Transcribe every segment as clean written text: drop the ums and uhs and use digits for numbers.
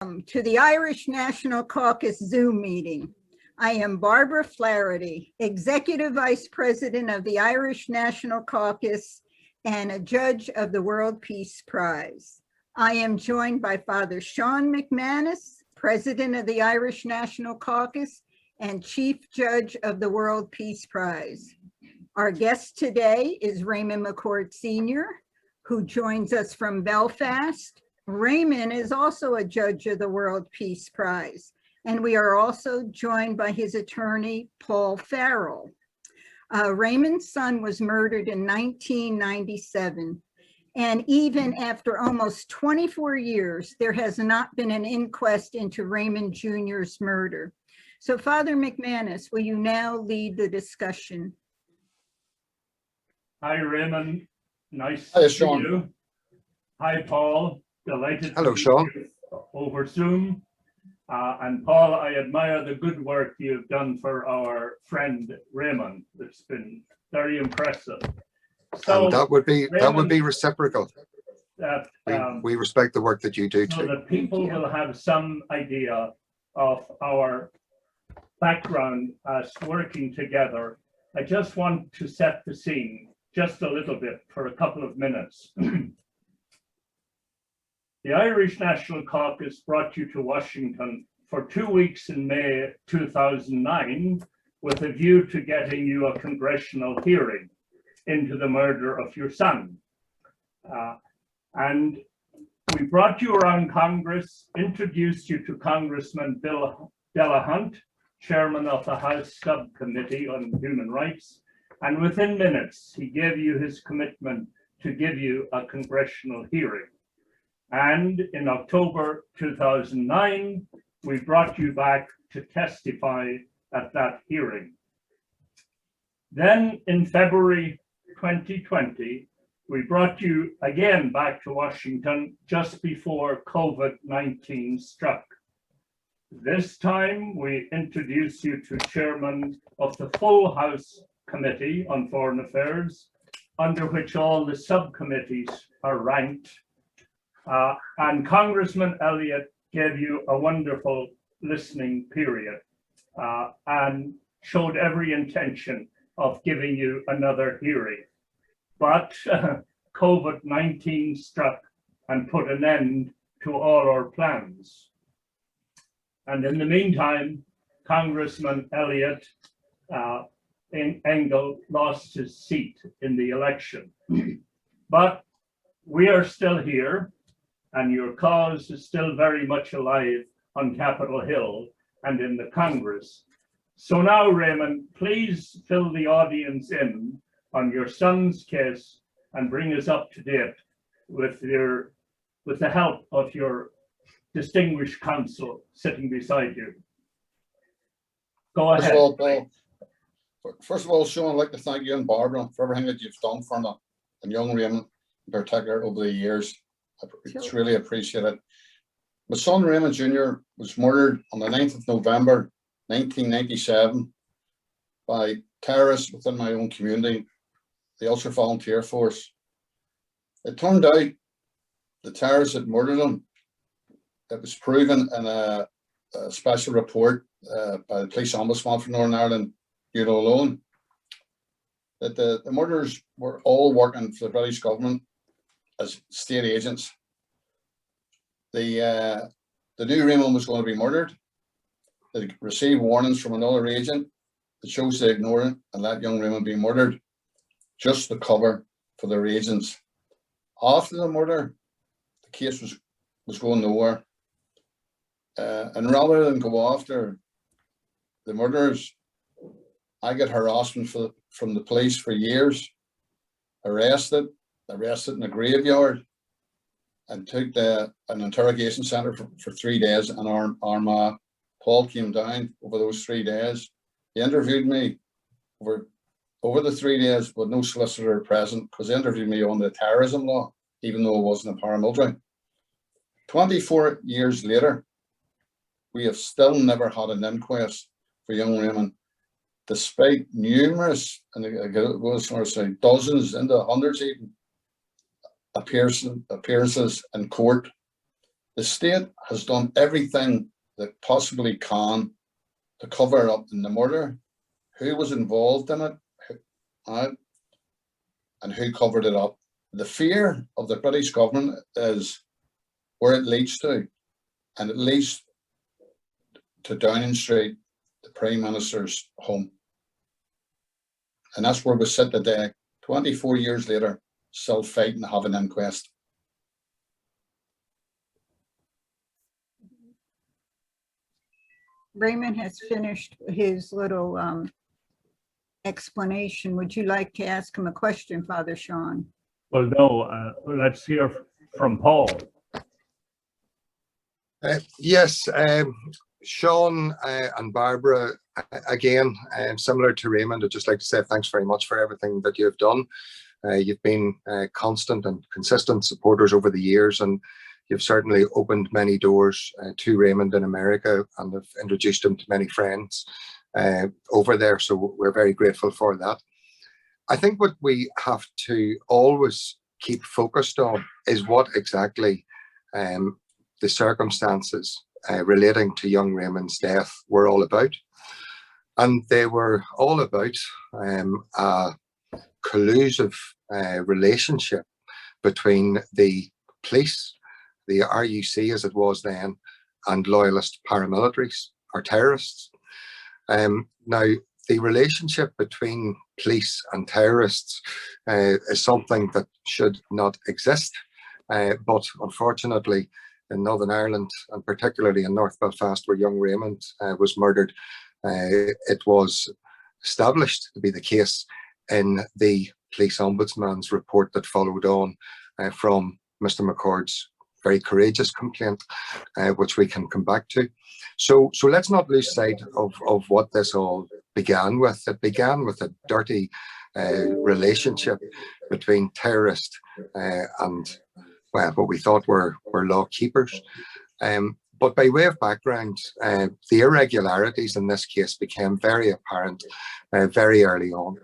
To the Irish National Caucus Zoom meeting. I am Barbara Flaherty, Executive Vice President of the Irish National Caucus and a judge of the World Peace Prize. I am joined by Father Sean McManus, President of the Irish National Caucus and Chief Judge of the World Peace Prize. Our guest today is Raymond McCord Sr., who joins us from Belfast. Raymond is also a judge of the World Peace Prize, and we are also joined by his attorney, Paul Farrell. Raymond's son was murdered in 1997, and even after almost 24 years, there has not been an inquest into Raymond Jr.'s murder. So, Father McManus, will you now lead the discussion? Hi, Raymond. Nice Hi, to Sean. see you. Hi, Paul. Delighted Hello, to meet Sean. you over Zoom. And Paul, I admire the good work you've done for our friend Raymond. It's been very impressive. So And that would be Raymond, reciprocal. that, We respect the work that you do so too. that people will have some idea of our background as working together. I just want to set the scene just a little bit for a couple of minutes. The Irish National Caucus brought you to Washington for 2 weeks in May 2009 with a view to getting you a congressional hearing into the murder of your son. And we brought you around Congress, introduced you to Congressman Bill Delahunt, chairman of the House Subcommittee on Human Rights, and within minutes, he gave you his commitment to give you a congressional hearing. And in October 2009, we brought you back to testify at that hearing. Then in February 2020, we brought you again back to Washington just before COVID-19 struck. This time, we introduced you to chairman of the full House Committee on Foreign Affairs, under which all the subcommittees are ranked. And Congressman Elliott gave you a wonderful listening period and showed every intention of giving you another hearing. But COVID-19 struck and put an end to all our plans. And in the meantime, Congressman Elliott Engel lost his seat in the election. But we are still here, and your cause is still very much alive on Capitol Hill and in the Congress. So now, Raymond, please fill the audience in on your son's case and bring us up to date with the help of your distinguished counsel sitting beside you. Go ahead. First of all, Sean, I'd like to thank you and Barbara for everything that you've done for me and young Raymond in particular over the years. It's really appreciated. My son Raymond Jr. was murdered on the 9th of November 1997 by terrorists within my own community, the Ulster Volunteer Force. It turned out the terrorists had murdered him. It was proven in a special report by the Police Ombudsman for Northern Ireland, alone, that the murderers were all working for the British government as state agents. The new Raymond was going to be murdered. They received warnings from another agent that chose to ignore it and let young Raymond be murdered just to cover for their agents. After the murder, the case was going nowhere. And rather than go after the murderers, I get harassment from the police for years, arrested in a graveyard, and took an interrogation centre for 3 days in Armagh. Paul came down over those 3 days. He interviewed me over the 3 days with no solicitor present, because he interviewed me on the terrorism law, even though I wasn't a paramilitary. 24 years later, we have still never had an inquest for young Raymond, despite numerous, and I go sort of say dozens into hundreds even, appearances in court. The state has done everything that possibly can to cover up in the murder, who was involved in it, and who covered it up. The fear of the British government is where it leads to, and it leads to Downing Street, the Prime Minister's home. And that's where we sit today, 24 years later, still fighting to have an inquest. Raymond has finished his little explanation. Would you like to ask him a question, Father Sean? Well, no, let's hear from Paul. Yes, Sean and Barbara, again, similar to Raymond, I'd just like to say thanks very much for everything that you've done. You've been constant and consistent supporters over the years, and you've certainly opened many doors to Raymond in America, and have introduced him to many friends over there. So we're very grateful for that. I think what we have to always keep focused on is what exactly the circumstances relating to young Raymond's death were all about. And they were all about a collusive relationship between the police, the RUC as it was then, and loyalist paramilitaries or terrorists. Now, the relationship between police and terrorists is something that should not exist. But unfortunately, in Northern Ireland, and particularly in North Belfast, where young Raymond was murdered, it was established to be the case in the police ombudsman's report that followed on from Mr. McCord's very courageous complaint, which we can come back to. So let's not lose sight of what this all began with. It began with a dirty relationship between terrorists and, well, what we thought were law keepers. But by way of background, the irregularities in this case became very apparent very early on.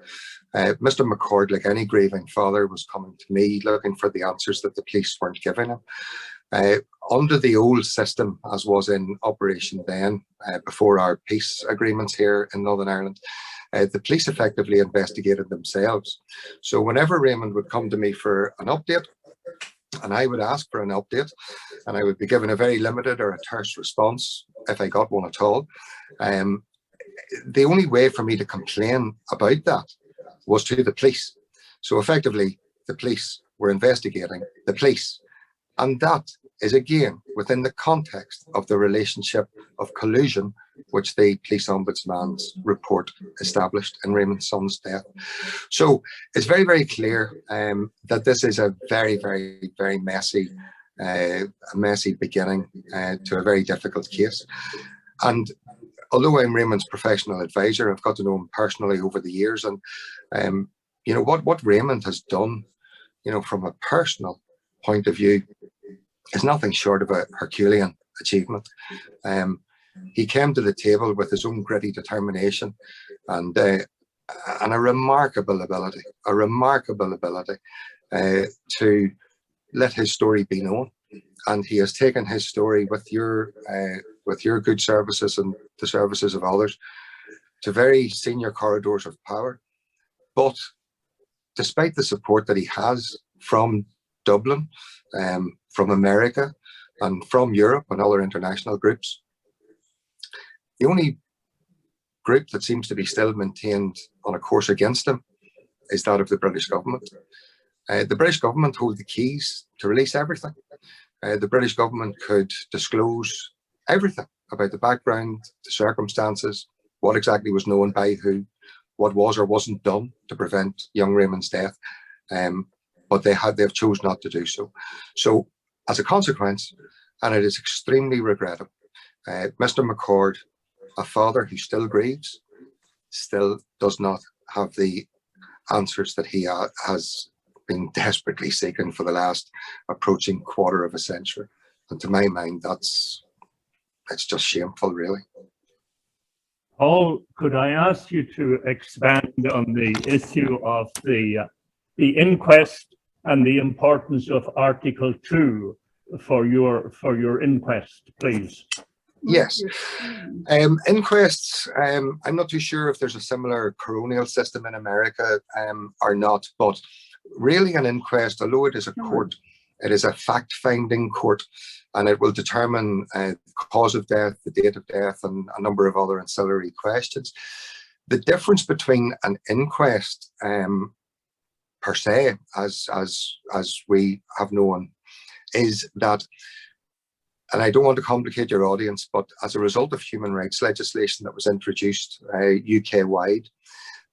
Mr. McCord, like any grieving father, was coming to me looking for the answers that the police weren't giving him. Under the old system, as was in operation then, before our peace agreements here in Northern Ireland, the police effectively investigated themselves. So whenever Raymond would come to me for an update, and I would ask for an update, and I would be given a very limited or a terse response, if I got one at all, the only way for me to complain about that was to the police. So effectively, the police were investigating the police. And that is again within the context of the relationship of collusion, which the police ombudsman's report established in Raymond's son's death. So it's very, very clear that this is a very, very, very messy beginning to a very difficult case. And although I'm Raymond's professional advisor, I've got to know him personally over the years. And you know what Raymond has done, you know, from a personal point of view, is nothing short of a Herculean achievement. He came to the table with his own gritty determination and a remarkable ability to let his story be known. And he has taken his story with your good services and the services of others to very senior corridors of power. But despite the support that he has from Dublin, from America, and from Europe and other international groups, the only group that seems to be still maintained on a course against him is that of the British government. The British government hold the keys to release everything. The British government could disclose everything about the background, the circumstances, what exactly was known by who, what was or wasn't done to prevent young Raymond's death. But they've chosen not to do so. So as a consequence, and it is extremely regrettable, Mr. McCord, a father who still grieves, still does not have the answers that he has been desperately seeking for the last approaching quarter of a century. And to my mind, it's just shameful, really. Paul, could I ask you to expand on the issue of the inquest and the importance of Article 2 for your inquest, please. Yes. Inquests, I'm not too sure if there's a similar coronial system in America or not, but really an inquest, although it is a court, it is a fact-finding court, and it will determine the cause of death, the date of death, and a number of other ancillary questions. The difference between an inquest per se, as we have known, is that, and I don't want to complicate your audience, but as a result of human rights legislation that was introduced UK-wide,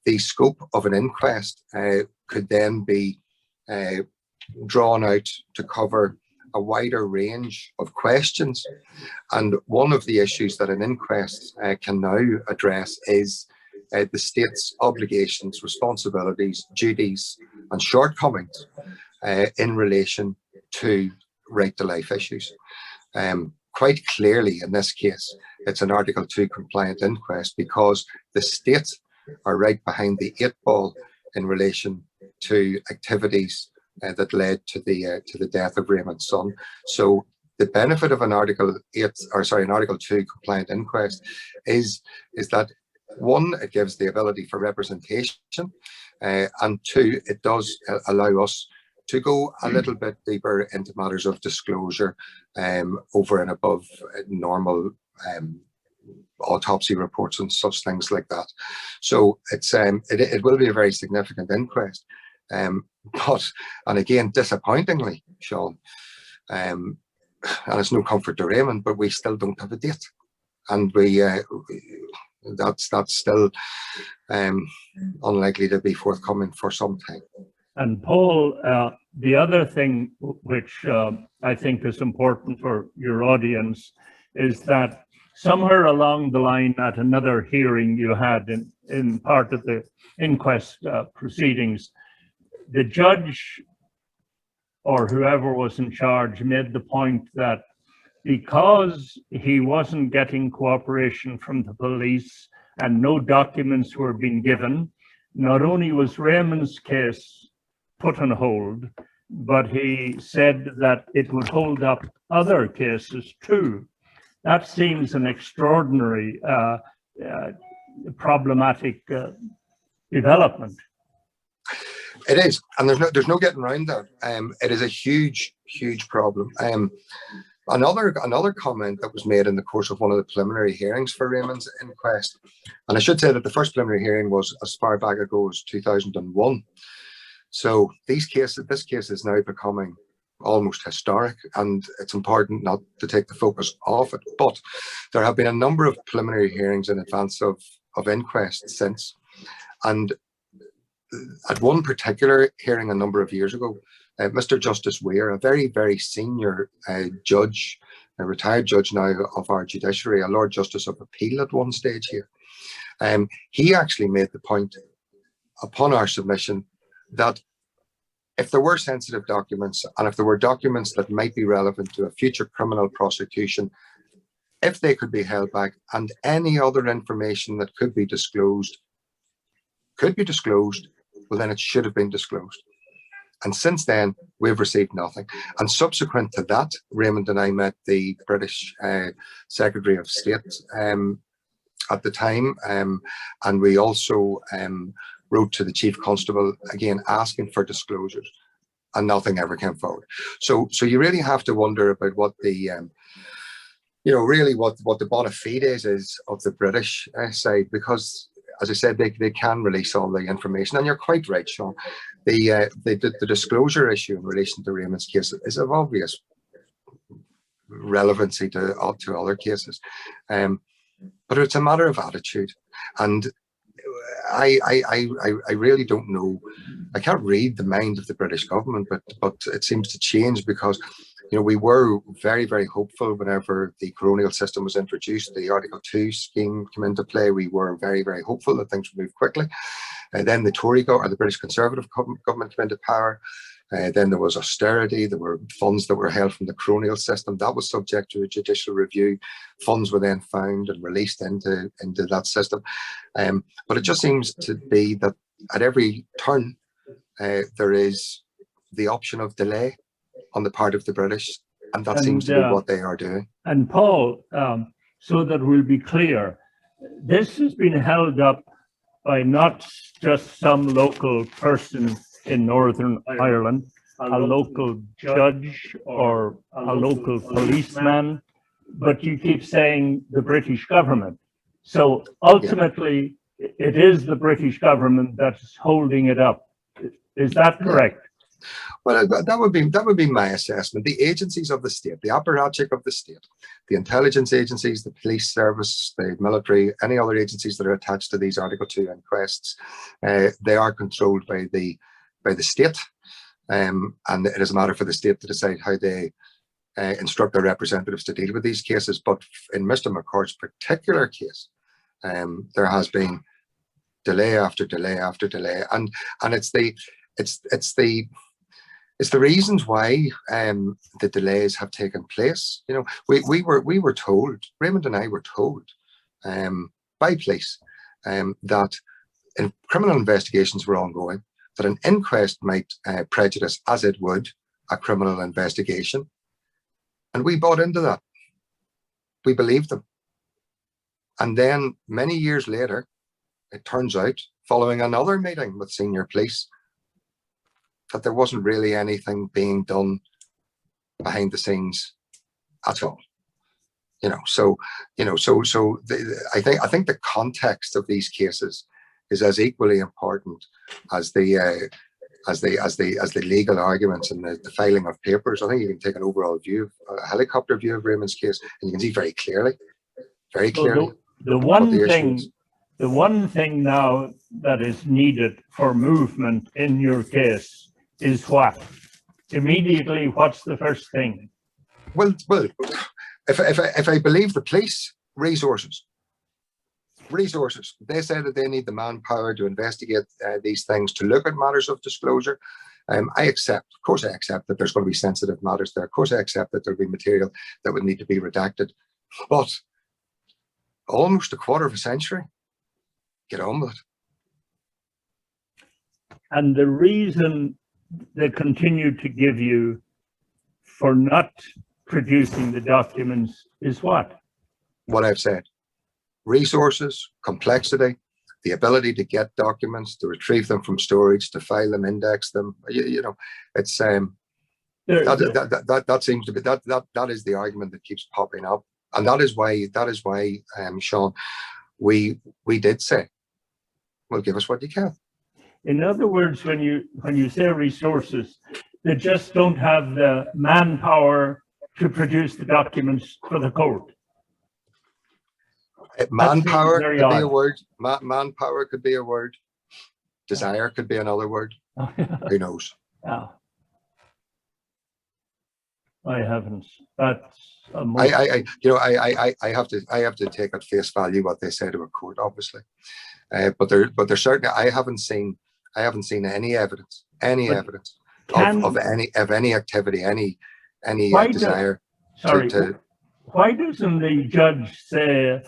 the scope of an inquest could then be drawn out to cover a wider range of questions. And one of the issues that an inquest can now address is the state's obligations, responsibilities, duties, and shortcomings in relation to right to life issues. Quite clearly, in this case, it's an Article 2 compliant inquest because the state are right behind the 8 ball in relation to activities that led to the death of Raymond's son. So the benefit of an Article 2 compliant inquest is that, one, it gives the ability for representation, and two, it does allow us to go a little bit deeper into matters of disclosure over and above normal autopsy reports and such things like that. So it will be a very significant inquest. But, and again, disappointingly, Sean, and it's no comfort to Raymond, but we still don't have a date, and that's still unlikely to be forthcoming for some time. And Paul, the other thing which I think is important for your audience is that somewhere along the line at another hearing you had in part of the inquest proceedings, the judge or whoever was in charge made the point that because he wasn't getting cooperation from the police and no documents were being given, not only was Raymond's case put on hold, but he said that it would hold up other cases too. That seems an extraordinary problematic development. It is, and there's no getting around that. It is a huge problem. Another comment that was made in the course of one of the preliminary hearings for Raymond's inquest, and I should say that the first preliminary hearing was as far back ago as 2001. So this case is now becoming almost historic, and it's important not to take the focus off it. But there have been a number of preliminary hearings in advance of inquests since, and at one particular hearing a number of years ago, Mr. Justice Weir, a very, very senior judge, a retired judge now of our judiciary, a Lord Justice of Appeal at one stage here, he actually made the point upon our submission that if there were sensitive documents and if there were documents that might be relevant to a future criminal prosecution, if they could be held back and any other information that could be disclosed, well, then it should have been disclosed. And since then, we've received nothing. And subsequent to that, Raymond and I met the British Secretary of State at the time, and we also wrote to the Chief Constable, again, asking for disclosures, and nothing ever came forward. So you really have to wonder about what the, really what the bona fides is of the British side, because, as I said, they can release all the information. And you're quite right, Sean. The disclosure issue in relation to Raymond's case is of obvious relevancy to other cases. But it's a matter of attitude. And I really don't know. I can't read the mind of the British government, but it seems to change because, we were very, very hopeful whenever the coronial system was introduced, the Article 2 scheme came into play. We were very, very hopeful that things would move quickly. Then the the British Conservative government came into power. Then there was austerity. There were funds that were held from the coronial system. That was subject to a judicial review. Funds were then found and released into that system. But it just seems to be that at every turn, there is the option of delay on the part of the British And that seems to be what they are doing. And Paul, so that we'll be clear, this has been held up by not just some local person in Northern Ireland, a local judge or a local policeman, but you keep saying the British government. So ultimately, it is the British government that's holding it up. Is that correct? Well, that would be my assessment. The agencies of the state, the apparatchik of the state, the intelligence agencies, the police service, the military, any other agencies that are attached to these Article 2 inquests, they are controlled by the state, and it is a matter for the state to decide how they instruct their representatives to deal with these cases. But in Mr. McCord's particular case, there has been delay after delay after delay, and it's the reasons why the delays have taken place. You know, we were told, Raymond and I were told by police that criminal investigations were ongoing, that an inquest might prejudice, as it would, a criminal investigation. And we bought into that. We believed them. And then many years later, it turns out, following another meeting with senior police, that there wasn't really anything being done behind the scenes at all. I think the context of these cases is as equally important as the legal arguments and the filing of papers. I think you can take an overall view, a helicopter view of Raymond's case, and you can see very clearly. So the one thing now that is needed for movement in your case is what? Immediately, what's the first thing? Well, if I believe the police, resources. They say that they need the manpower to investigate these things, to look at matters of disclosure. Of course I accept that there's going to be sensitive matters there. Of course I accept that there'll be material that would need to be redacted. But almost a quarter of a century, get on with it. And the reason they continue to give you for not producing the documents is what? What I've said. Resources, complexity, the ability to get documents, to retrieve them from storage, to file them, index them. It's that seems to be that is the argument that keeps popping up, and that is why Sean, we did say, well, give us what you can. In other words, when you say resources, they just don't have the manpower to produce the documents for the court. Manpower could be a word. Manpower could be a word. Desire could be another word. Who knows? Yeah. I haven't. That's I have to take at face value what they say to a court, obviously. But they're certainly, I haven't seen any evidence of any activity, any desire. Why doesn't the judge say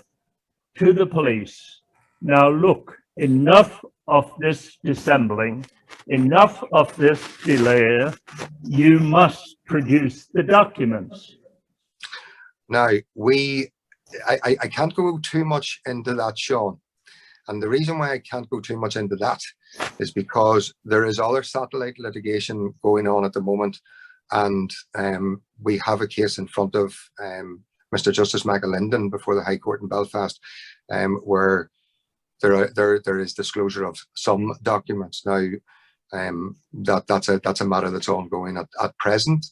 to the police, now look, enough of this dissembling, enough of this delay, you must produce the documents? Now, I can't go too much into that, Sean. And the reason why I can't go too much into that is because there is other satellite litigation going on at the moment. And we have a case in front of Mr. Justice McAlinden before the High Court in Belfast, where there is disclosure of some documents. Now, that's a matter that's ongoing at present.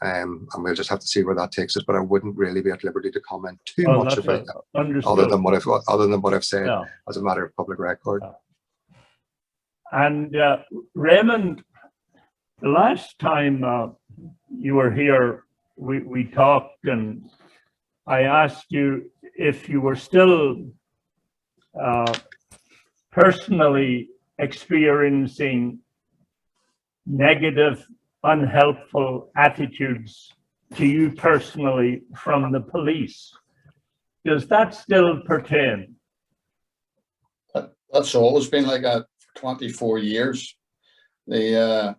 And we'll just have to see where that takes us. But I wouldn't really be at liberty to comment too much about that, other than what I've said as a matter of public record. And Raymond, the last time you were here, we talked, and I asked you if you were still personally experiencing negative, unhelpful attitudes to you personally from the police. Does that still pertain? That's always been like that for 24 years. The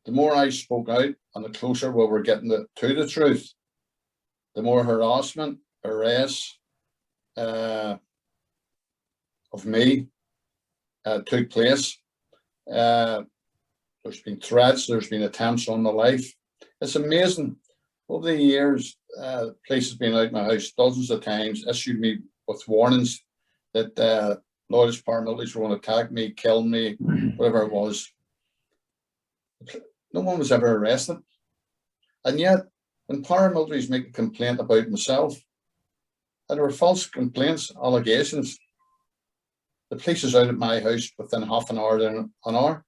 the more I spoke out and the closer we were getting to the truth, the more harassment, arrests of me took place. There's been threats, there's been attempts on my life. It's amazing. Over the years, police has been out my house dozens of times, issued me with warnings that loyalist paramilitaries were going to attack me, kill me, whatever it was. No one was ever arrested. And yet, when paramilitaries make a complaint about myself, and there were false complaints, allegations, the police is out at my house within half an hour to an hour.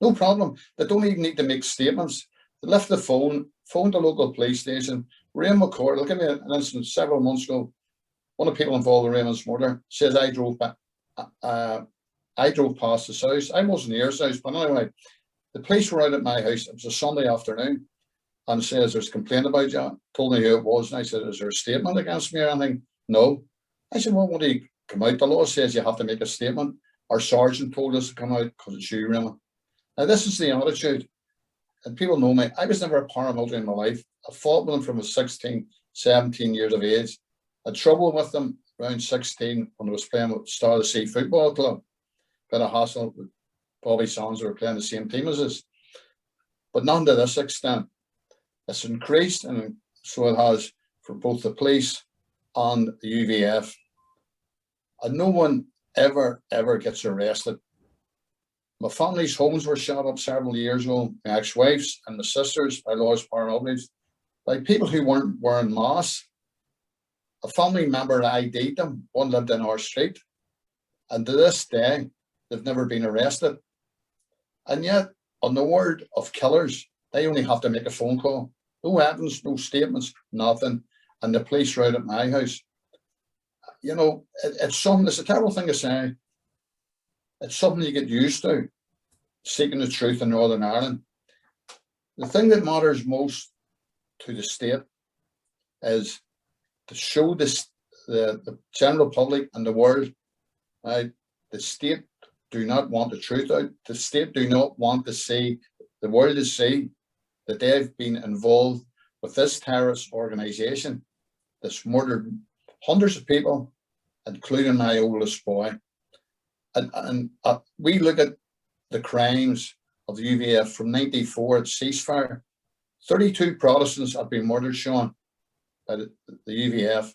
No problem. They don't even need to make statements. They lift the phone the local police station. MCCORD, look at me an incident several months ago. One of the people involved in Raymond's murder says I drove past his house. I wasn't near his house, but anyway, the police were out at my house. It was a Sunday afternoon, and says there's a complaint about you. Told me who it was, and I said, is there a statement against me or anything? No. I said, well, when do you come out? The law says you have to make a statement. Our sergeant told us to come out because it's you, Raymond. Now, this is the attitude, and people know me. I was never a paramilitary in my life. I fought with them from 16, 17 years of age. I had trouble with them around 16 when I was playing with Star of the Sea Football Club. Got a hassle with Bobby Sands, who were playing the same team as us. But none to this extent. It's increased, and so it has for both the police and the UVF. And no one ever gets arrested. My family's homes were shot up several years ago. My ex-wives and my sisters, I lost paramilitaries, by people who weren't wearing masks. A family member ID'd them. One lived in our street. And to this day, they've never been arrested. And yet, on the word of killers, they only have to make a phone call. No evidence, no statements, nothing. And the police are out at my house. You know, it's a terrible thing to say. It's something you get used to, seeking the truth in Northern Ireland. The thing that matters most to the state is to show this, the general public and the world, the state do not want the truth out. The state do not want to see, the world to see that they've been involved with this terrorist organisation that's murdered hundreds of people, including my oldest boy. And we look at the crimes of the UVF from 94 at ceasefire. 32 Protestants have been murdered, Sean, by the UVF.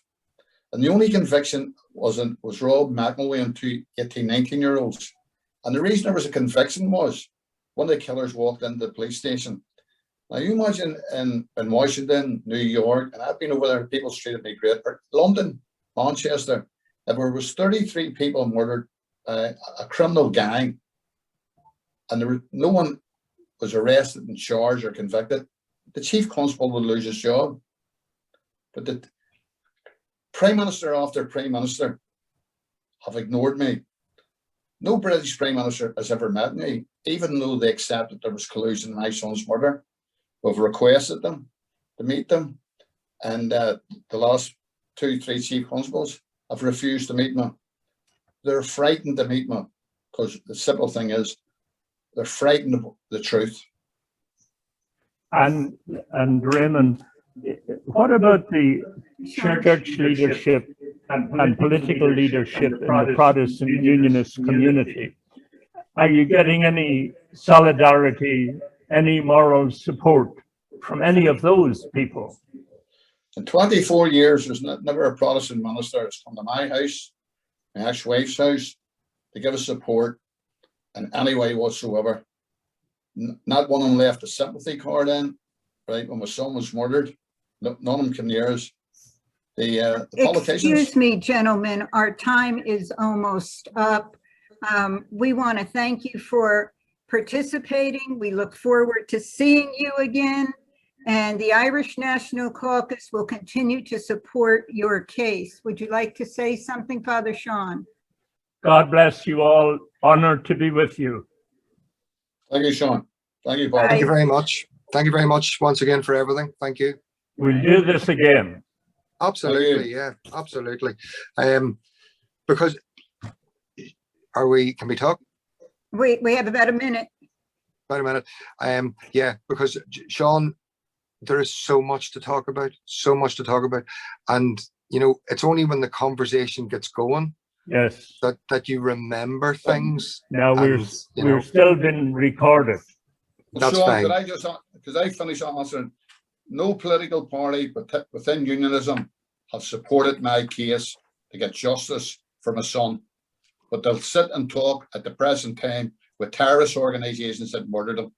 And the only conviction was Rob McElwee and two 18, 19-year-olds. And the reason there was a conviction was one of the killers walked into the police station. Now you imagine in Washington, New York, and I've been over there, people treated me great, or London, Manchester, if there was 33 people murdered, a criminal gang, and no one was arrested and charged or convicted, the chief constable would lose his job. But the Prime Minister after Prime Minister have ignored me. No British Prime Minister has ever met me, even though they accepted there was collusion in my son's murder. We've requested them to meet them, and the last 2-3 chief constables have refused to meet me. They're frightened to meet me because the simple thing is they're frightened of the truth. And Raymond, what about the church leadership and political leadership in the Protestant Unionist community? Are you getting any solidarity, any moral support from any of those people? In 24 years, there's never a Protestant minister that's come to my house, my ex-wife's house, to give us support in any way whatsoever. Not one of them left a sympathy card in, right, when my son was murdered. None of them came near us. The politicians... Excuse me, gentlemen, our time is almost up. We want to thank you for participating. We look forward to seeing you again. And the Irish National Caucus will continue to support your case. Would you like to say something, Father Sean? God bless you all. Honored to be with you. Thank you, Sean. Thank you, Bob. Thank you very much. Thank you very much once again for everything. Thank you. We'll do this again. Absolutely, yeah, absolutely. Because can we talk? We have about a minute. Wait a minute. Yeah, because Sean, there is so much to talk about, and you know, it's only when the conversation gets going Yes. that you remember things. Now And, you know, we're still being recorded. That's Sean, fine. could I just, because I finish answering, no political party within unionism have supported my case to get justice for my son, but they'll sit and talk at the present time with terrorist organizations that murdered him.